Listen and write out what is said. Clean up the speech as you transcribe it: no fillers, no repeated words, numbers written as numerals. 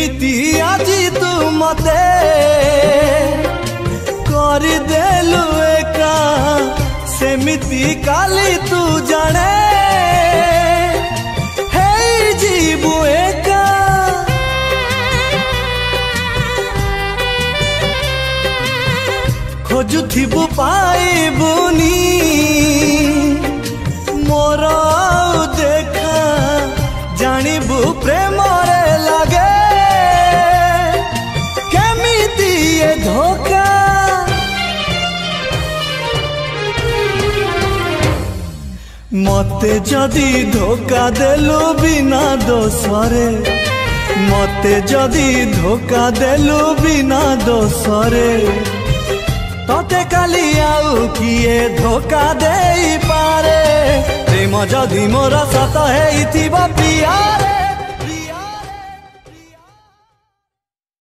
जेमिति आजी तू मते करदेलु एका सेमिति काली तू जाने हे जीवु एका खोजुथिबु पाइबुनी मोर देखा जानिबु प्रेम रे लगे केमिति ये धोखा मते जदि धोखा देलु बिना दोषरे मते जदि धोखा देलु बिना दोषरे तते काली आउ किए धोखा देई पारे प्रेम जदि मोर सत हेइथिबा पिया